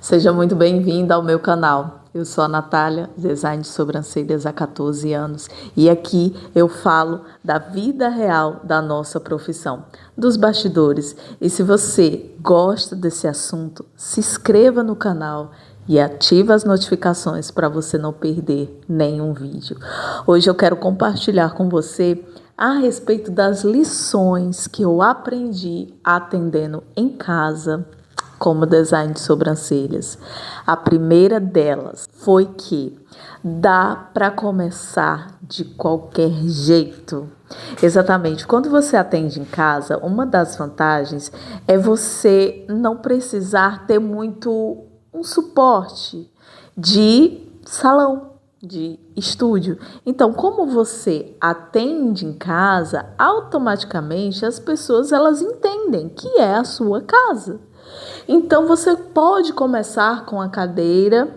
Seja muito bem-vinda ao meu canal. Eu sou a Natália, design de sobrancelhas há 14 anos e aqui eu falo da vida real da nossa profissão, dos bastidores. E se você gosta desse assunto, se inscreva no canal e ative as notificações para você não perder nenhum vídeo. Hoje eu quero compartilhar com você a respeito das lições que eu aprendi atendendo em casa como design de sobrancelhas. A primeira delas foi que dá para começar de qualquer jeito. Exatamente. Quando você atende em casa, uma das vantagens é você não precisar ter muito um suporte de salão, de estúdio. Então, como você atende em casa, automaticamente as pessoas elas entendem que é a sua casa. Então, você pode começar com a cadeira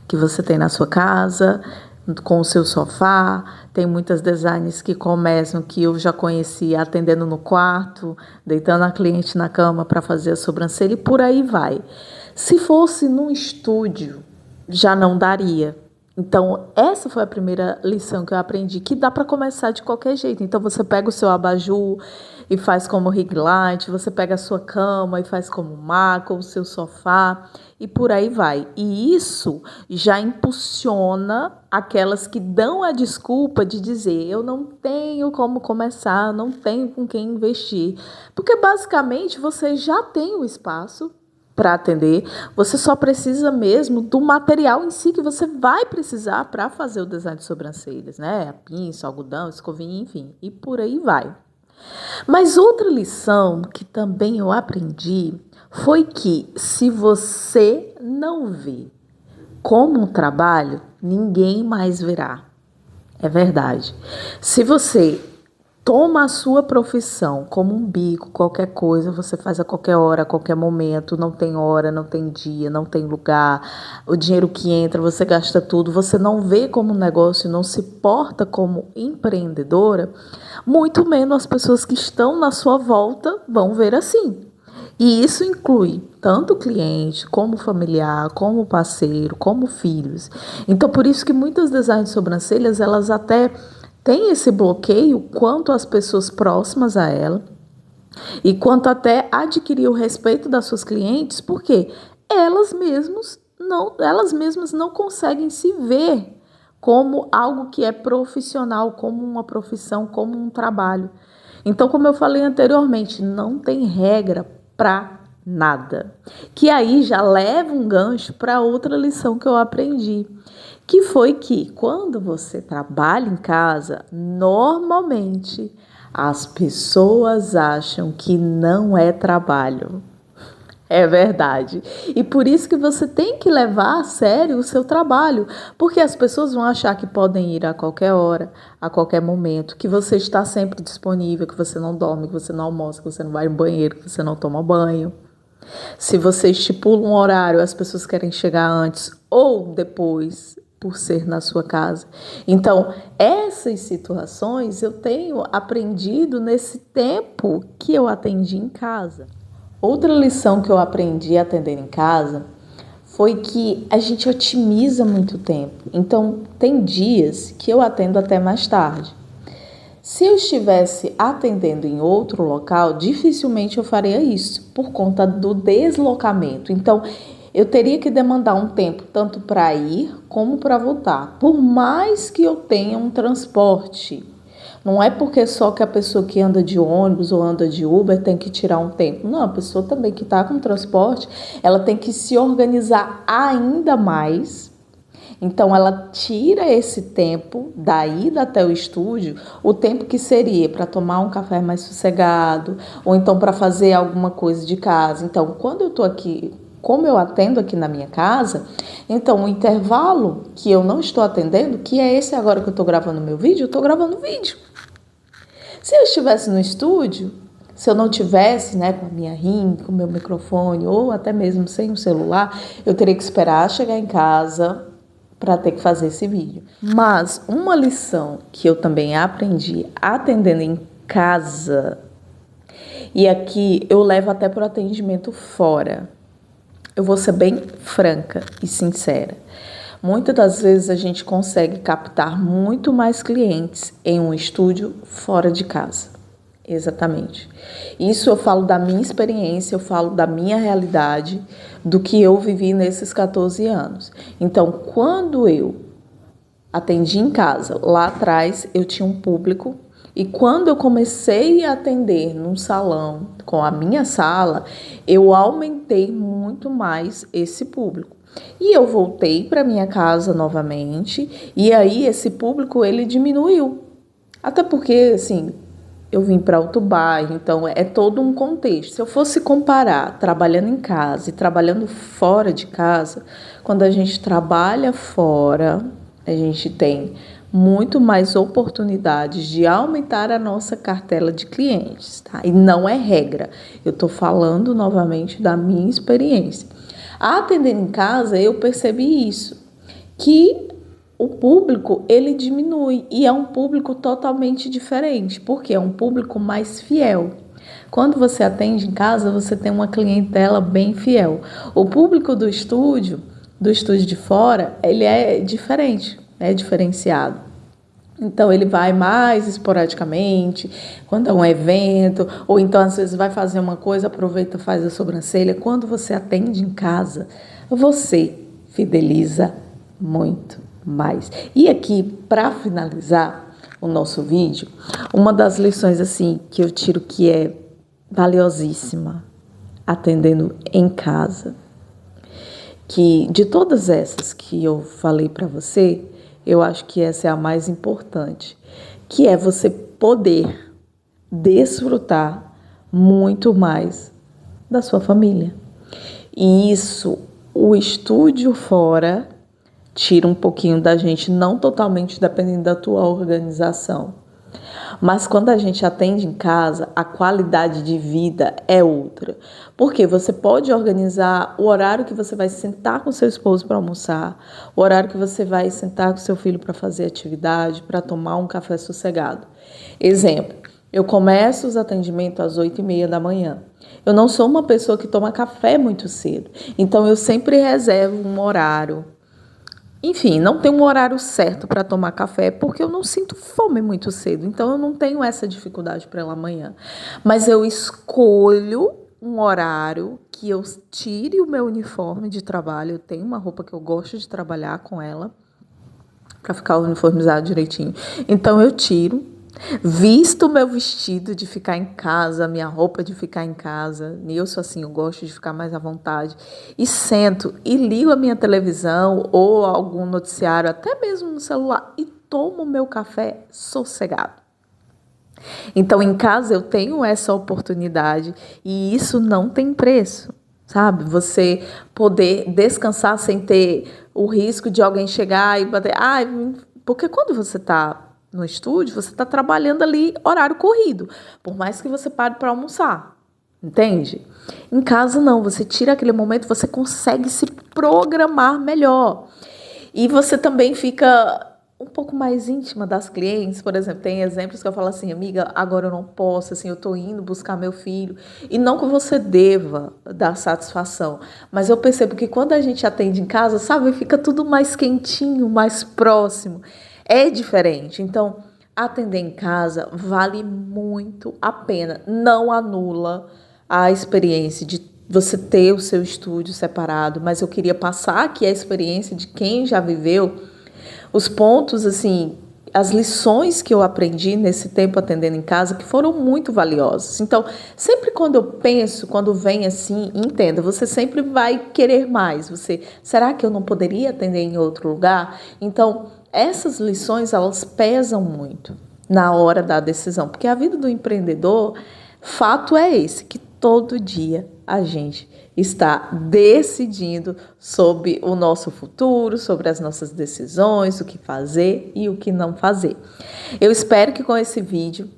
que você tem na sua casa, com o seu sofá. Tem muitas designers que começam, que eu já conheci, atendendo no quarto, deitando a cliente na cama para fazer a sobrancelha e por aí vai. Se fosse num estúdio, já não daria. Então, essa foi a primeira lição que eu aprendi, que dá para começar de qualquer jeito. Então, você pega o seu abajur e faz como ring light, você pega a sua cama e faz como maca, o seu sofá e por aí vai. E isso já impulsiona aquelas que dão a desculpa de dizer eu não tenho como começar, não tenho com quem investir. Porque basicamente você já tem o espaço para atender, você só precisa mesmo do material em si que você vai precisar para fazer o design de sobrancelhas, né? A pinça, algodão, escovinha, enfim, e por aí vai. Mas outra lição que também eu aprendi foi que se você não vê como um trabalho, ninguém mais verá. É verdade. Se você toma a sua profissão como um bico, qualquer coisa, você faz a qualquer hora, a qualquer momento, não tem hora, não tem dia, não tem lugar, o dinheiro que entra, você gasta tudo, você não vê como um negócio, não se porta como empreendedora, muito menos as pessoas que estão na sua volta vão ver assim. E isso inclui tanto o cliente, como o familiar, como o parceiro, como filhos. Então, por isso que muitas designers de sobrancelhas, elas até tem esse bloqueio quanto às pessoas próximas a ela e quanto até adquirir o respeito das suas clientes, porque elas mesmas não conseguem se ver como algo que é profissional, como uma profissão, como um trabalho. Então, como eu falei anteriormente, não tem regra para nada. Que aí já leva um gancho para outra lição que eu aprendi, que foi que quando você trabalha em casa, normalmente as pessoas acham que não é trabalho. É verdade. E por isso que você tem que levar a sério o seu trabalho, porque as pessoas vão achar que podem ir a qualquer hora, a qualquer momento, que você está sempre disponível, que você não dorme, que você não almoça, que você não vai no banheiro, que você não toma banho. Se você estipula um horário, as pessoas querem chegar antes ou depois, por ser na sua casa. Então, essas situações eu tenho aprendido nesse tempo que eu atendi em casa. Outra lição que eu aprendi a atender em casa foi que a gente otimiza muito tempo. Então, tem dias que eu atendo até mais tarde. Se eu estivesse atendendo em outro local, dificilmente eu faria isso, por conta do deslocamento. Então, eu teria que demandar um tempo tanto para ir como para voltar, por mais que eu tenha um transporte. Não é porque só que a pessoa que anda de ônibus ou anda de Uber tem que tirar um tempo. Não, a pessoa também que está com transporte, ela tem que se organizar ainda mais. Então, ela tira esse tempo da ida até o estúdio, o tempo que seria para tomar um café mais sossegado, ou então para fazer alguma coisa de casa. Então, quando eu estou aqui, como eu atendo aqui na minha casa, então o intervalo que eu não estou atendendo, que é esse agora que eu estou gravando meu vídeo, eu estou gravando vídeo. Se eu estivesse no estúdio, se eu não tivesse, né, com a minha ring, com o meu microfone, ou até mesmo sem o celular, eu teria que esperar chegar em casa para ter que fazer esse vídeo. Mas uma lição que eu também aprendi atendendo em casa, e aqui eu levo até para o atendimento fora. eu vou ser bem franca e sincera. Muitas das vezes a gente consegue captar muito mais clientes em um estúdio fora de casa. Exatamente. Isso eu falo da minha experiência, eu falo da minha realidade, do que eu vivi nesses 14 anos. Então, quando eu atendi em casa, lá atrás eu tinha um público, e quando eu comecei a atender num salão com a minha sala, eu aumentei muito mais esse público. E eu voltei para minha casa novamente, e aí esse público ele diminuiu. Até porque, assim, eu vim para outro bairro, então é todo um contexto. Se eu fosse comparar trabalhando em casa e trabalhando fora de casa, quando a gente trabalha fora, a gente tem muito mais oportunidades de aumentar a nossa cartela de clientes, tá? E não é regra. Eu estou falando novamente da minha experiência. Atendendo em casa, eu percebi isso, que o público, ele diminui e é um público totalmente diferente, porque é um público mais fiel. Quando você atende em casa, você tem uma clientela bem fiel. O público do estúdio de fora, ele é diferente, é diferenciado. Então, ele vai mais esporadicamente, quando é um evento, ou então, às vezes, vai fazer uma coisa, aproveita e faz a sobrancelha. Quando você atende em casa, você fideliza muito mais. E aqui, para finalizar o nosso vídeo, uma das lições assim que eu tiro que é valiosíssima atendendo em casa, que de todas essas que eu falei para você, eu acho que essa é a mais importante, que é você poder desfrutar muito mais da sua família. E isso, o estúdio fora tira um pouquinho da gente, não totalmente dependendo da tua organização. Mas quando a gente atende em casa, a qualidade de vida é outra. Porque você pode organizar o horário que você vai sentar com seu esposo para almoçar, o horário que você vai sentar com seu filho para fazer atividade, para tomar um café sossegado. Exemplo, eu começo os atendimentos às 8h30 da manhã. Eu não sou uma pessoa que toma café muito cedo, então eu sempre reservo um horário. Enfim, não tem um horário certo para tomar café, porque eu não sinto fome muito cedo, então eu não tenho essa dificuldade pela manhã. Mas eu escolho um horário que eu tire o meu uniforme de trabalho, eu tenho uma roupa que eu gosto de trabalhar com ela, para ficar uniformizado direitinho. Então eu tiro, visto o meu vestido de ficar em casa, minha roupa de ficar em casa, e eu sou assim, eu gosto de ficar mais à vontade, e sento e ligo a minha televisão ou algum noticiário, até mesmo no celular, e tomo meu café sossegado. Então, em casa eu tenho essa oportunidade e isso não tem preço, sabe? Você poder descansar sem ter o risco de alguém chegar e bater. Porque quando você está no estúdio, você está trabalhando ali horário corrido, por mais que você pare para almoçar, entende? Em casa não, você tira aquele momento, você consegue se programar melhor. E você também fica um pouco mais íntima das clientes. Por exemplo, tem exemplos que eu falo assim, amiga, agora eu não posso, assim, eu estou indo buscar meu filho. E não que você deva dar satisfação, mas eu percebo que quando a gente atende em casa, sabe, fica tudo mais quentinho, mais próximo. É diferente. Então, atender em casa vale muito a pena. Não anula a experiência de você ter o seu estúdio separado, mas eu queria passar aqui a experiência de quem já viveu, os pontos, assim, as lições que eu aprendi nesse tempo atendendo em casa, que foram muito valiosas. Então, sempre quando eu penso, quando vem assim, entenda, você sempre vai querer mais. Será que eu não poderia atender em outro lugar? Então, essas lições, elas pesam muito na hora da decisão, porque a vida do empreendedor, fato é esse, que todo dia a gente está decidindo sobre o nosso futuro, sobre as nossas decisões, o que fazer e o que não fazer. Eu espero que com esse vídeo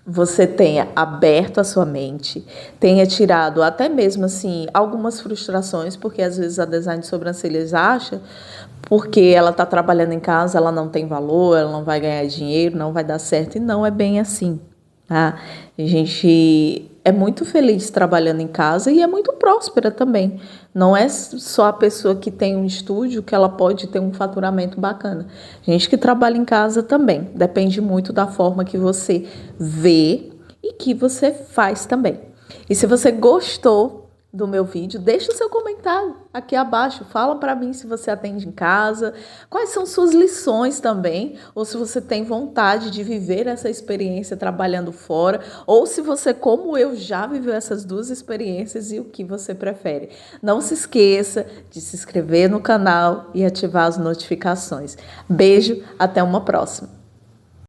você tenha aberto a sua mente, tenha tirado até mesmo assim algumas frustrações, porque às vezes a design de sobrancelhas acha, porque ela está trabalhando em casa, ela não tem valor, ela não vai ganhar dinheiro, não vai dar certo, e não é bem assim. tá? A gente é muito feliz trabalhando em casa e é muito próspera também. Não é só a pessoa que tem um estúdio que ela pode ter um faturamento bacana. Gente que trabalha em casa também. Depende muito da forma que você vê e que você faz também. E se você gostou do meu vídeo, deixa o seu comentário aqui abaixo. Fala para mim se você atende em casa, quais são suas lições também, ou se você tem vontade de viver essa experiência trabalhando fora, ou se você, como eu, já viveu essas duas experiências e o que você prefere. Não se esqueça de se inscrever no canal e ativar as notificações. Beijo, até uma próxima.